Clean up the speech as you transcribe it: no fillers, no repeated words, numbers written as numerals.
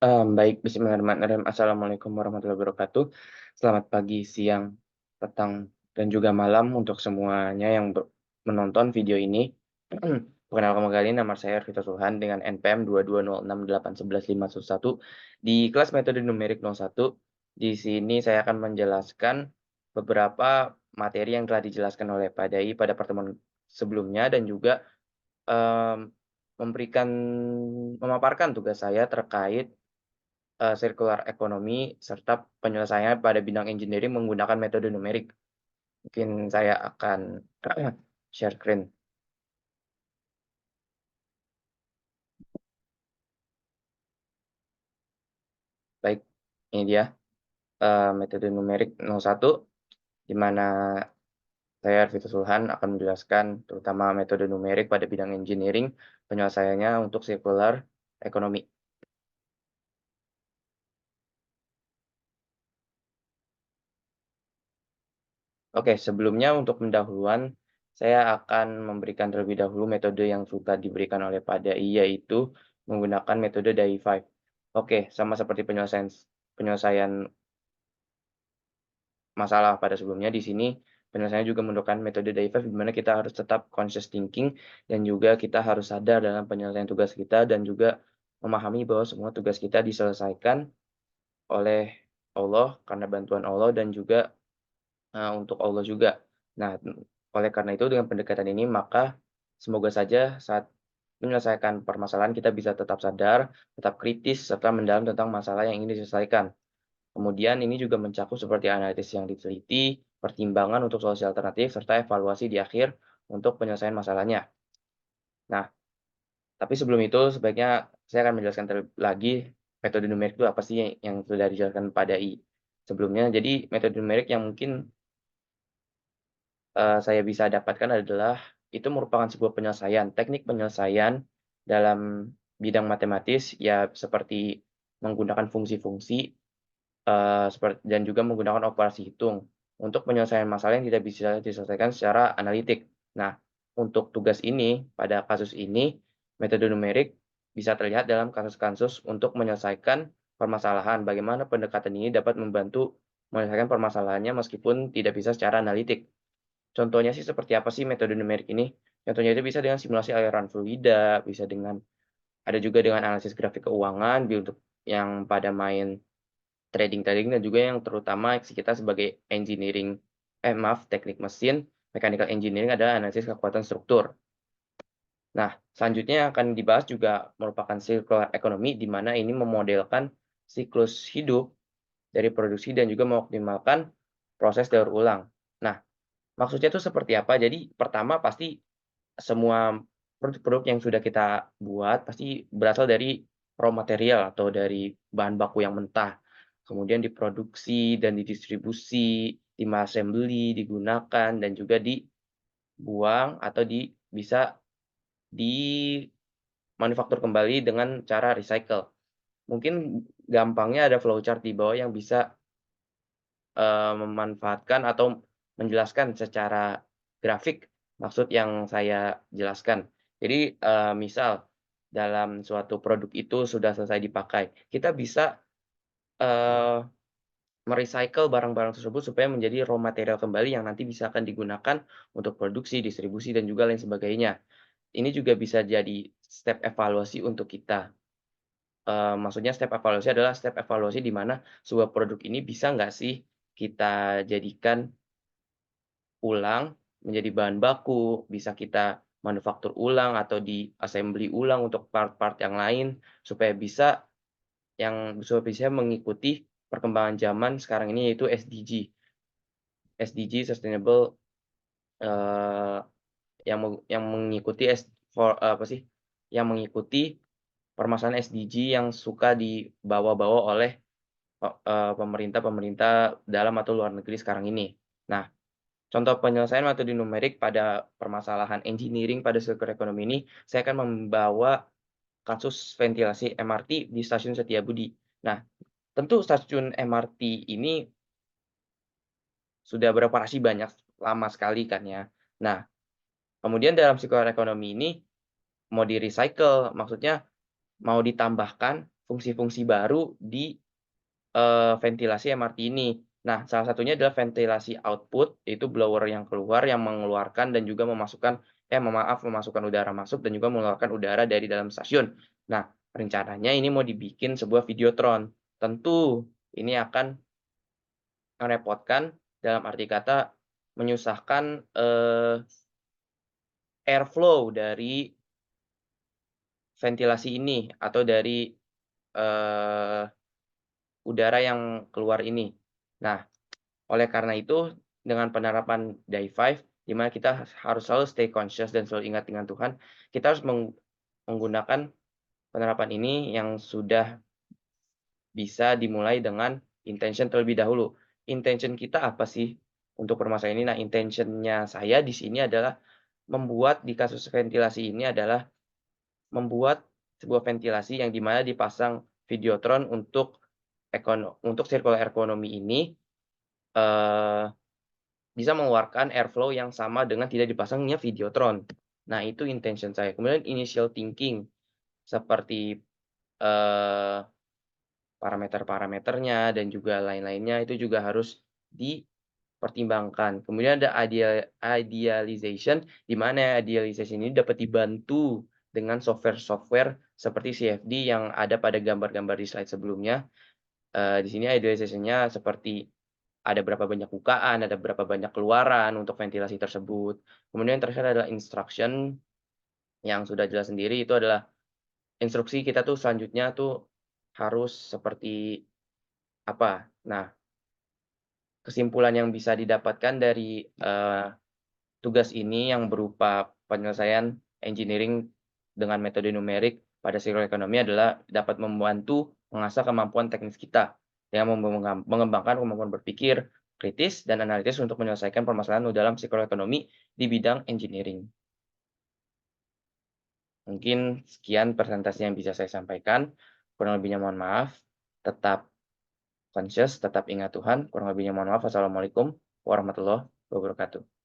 Baik, bismillahirrahmanirrahim. Assalamualaikum warahmatullahi wabarakatuh. Selamat pagi, siang, petang, dan juga malam untuk semuanya yang menonton video ini. Perkenalkan kembali, nama saya Arvito Sulhan dengan NPM 220681151 di kelas metode numerik 01. Di sini saya akan menjelaskan beberapa materi yang telah dijelaskan oleh Pak Dai pada pertemuan sebelumnya dan juga em, memaparkan tugas saya terkait sirkular ekonomi serta penyelesaiannya pada bidang engineering menggunakan metode numerik. Mungkin saya akan share screen. Baik, ini dia, metode numerik 01, di mana saya Arvito Sulhan akan menjelaskan terutama metode numerik pada bidang engineering, penyelesaiannya untuk sirkular ekonomi. Oke, sebelumnya untuk pendahuluan, saya akan memberikan terlebih dahulu metode yang sudah diberikan oleh Pak Dai, yaitu menggunakan metode Dai 5. Oke, sama seperti penyelesaian masalah pada sebelumnya, di sini penyelesaiannya juga menggunakan metode Dai 5, di mana kita harus tetap conscious thinking dan juga kita harus sadar dalam penyelesaian tugas kita dan juga memahami bahwa semua tugas kita diselesaikan oleh Allah karena bantuan Allah dan juga untuk Allah juga. Nah, oleh karena itu dengan pendekatan ini maka semoga saja saat menyelesaikan permasalahan kita bisa tetap sadar, tetap kritis, serta mendalam tentang masalah yang ingin diselesaikan. Kemudian ini juga mencakup seperti analisis yang diteliti, pertimbangan untuk solusi alternatif, serta evaluasi di akhir untuk penyelesaian masalahnya. Nah, tapi sebelum itu sebaiknya saya akan menjelaskan terlebih lagi metode numerik itu apa sih yang sudah dijelaskan pada sebelumnya. Jadi metode numerik yang mungkin saya bisa dapatkan adalah itu merupakan sebuah penyelesaian, teknik penyelesaian dalam bidang matematis, ya seperti menggunakan fungsi-fungsi, dan juga menggunakan operasi hitung untuk penyelesaian masalah yang tidak bisa diselesaikan secara analitik. Nah, untuk tugas ini, pada kasus ini, metode numerik bisa terlihat dalam kasus-kasus untuk menyelesaikan permasalahan. Bagaimana pendekatan ini dapat membantu menyelesaikan permasalahannya meskipun tidak bisa secara analitik. Contohnya sih seperti apa sih metode numerik ini? Contohnya itu bisa dengan simulasi aliran fluida, bisa dengan ada juga dengan analisis grafik keuangan, untuk yang pada main trading-trading dan juga yang terutama kita sebagai maaf, teknik mesin, mechanical engineering adalah analisis kekuatan struktur. Nah, selanjutnya yang akan dibahas juga merupakan circular economy, di mana ini memodelkan siklus hidup dari produksi dan juga mengoptimalkan proses daur ulang. Nah, maksudnya itu seperti apa? Jadi pertama pasti semua produk-produk yang sudah kita buat pasti berasal dari raw material atau dari bahan baku yang mentah. Kemudian diproduksi dan didistribusi, assembly, digunakan dan juga dibuang atau bisa dimanufaktur kembali dengan cara recycle. Mungkin gampangnya ada flowchart di bawah yang bisa memanfaatkan atau menjelaskan secara grafik maksud yang saya jelaskan. Jadi, misal dalam suatu produk itu sudah selesai dipakai, kita bisa, eee, barang-barang tersebut supaya menjadi raw material kembali yang nanti bisa akan digunakan untuk produksi, distribusi, dan juga lain sebagainya. Ini juga bisa jadi step evaluasi untuk kita. Maksudnya step evaluasi adalah step evaluasi di mana sebuah produk ini bisa nggak sih kita jadikan ulang menjadi bahan baku, bisa kita manufaktur ulang atau di-assembly ulang untuk part-part yang lain, supaya bisa mengikuti perkembangan zaman sekarang ini yaitu SDG. SDG Sustainable, eee, yang mengikuti apa sih, yang mengikuti permasalahan SDG yang suka dibawa-bawa oleh pemerintah-pemerintah dalam atau luar negeri sekarang ini. Nah, contoh penyelesaian metode numerik pada permasalahan engineering pada sirkular ekonomi ini, saya akan membawa kasus ventilasi MRT di Stasiun Setiabudi. Nah, tentu stasiun MRT ini sudah beroperasi lama sekali kan ya. Nah, kemudian dalam sirkular ekonomi ini mau di-recycle, maksudnya mau ditambahkan fungsi-fungsi baru di ventilasi MRT ini. Nah, salah satunya adalah ventilasi output, yaitu blower yang keluar yang mengeluarkan dan juga memasukkan udara masuk dan juga mengeluarkan udara dari dalam stasiun. Nah, rencananya ini mau dibikin sebuah videotron. Tentu ini akan merepotkan dalam arti kata menyusahkan, airflow dari ventilasi ini atau dari, eee, udara yang keluar ini. Nah, oleh karena itu, dengan penerapan Day 5, di mana kita harus selalu stay conscious dan selalu ingat dengan Tuhan, kita harus menggunakan penerapan ini yang sudah bisa dimulai dengan intention terlebih dahulu. Intention kita apa sih untuk permasalahan ini? Nah, intention-nya saya di sini adalah membuat di kasus ventilasi ini adalah membuat sebuah ventilasi yang di mana dipasang videotron untuk circular economy ini, eee bisa mengeluarkan airflow yang sama dengan tidak dipasangnya videotron. Nah, itu intention saya. Kemudian initial thinking seperti, eee, parameter-parameternya dan juga lain-lainnya itu juga harus dipertimbangkan. Kemudian ada idealization, di mana idealization ini dapat dibantu dengan software-software seperti CFD yang ada pada gambar-gambar di slide sebelumnya. Di sini idealization-nya seperti ada berapa banyak bukaan, ada berapa banyak keluaran untuk ventilasi tersebut. Kemudian yang terakhir adalah instruction, yang sudah jelas sendiri itu adalah instruksi kita tuh selanjutnya tuh harus seperti apa. Nah, kesimpulan yang bisa didapatkan dari, tugas ini yang berupa penyelesaian engineering dengan metode numerik pada circular economy adalah dapat membantu mengasah kemampuan teknis kita dengan mengembangkan kemampuan berpikir kritis dan analitis untuk menyelesaikan permasalahan dalam circular economy di bidang engineering. Mungkin sekian presentasi yang bisa saya sampaikan, kurang lebihnya mohon maaf. Tetap conscious, tetap ingat Tuhan, kurang lebihnya mohon maaf. Wassalamualaikum warahmatullahi wabarakatuh.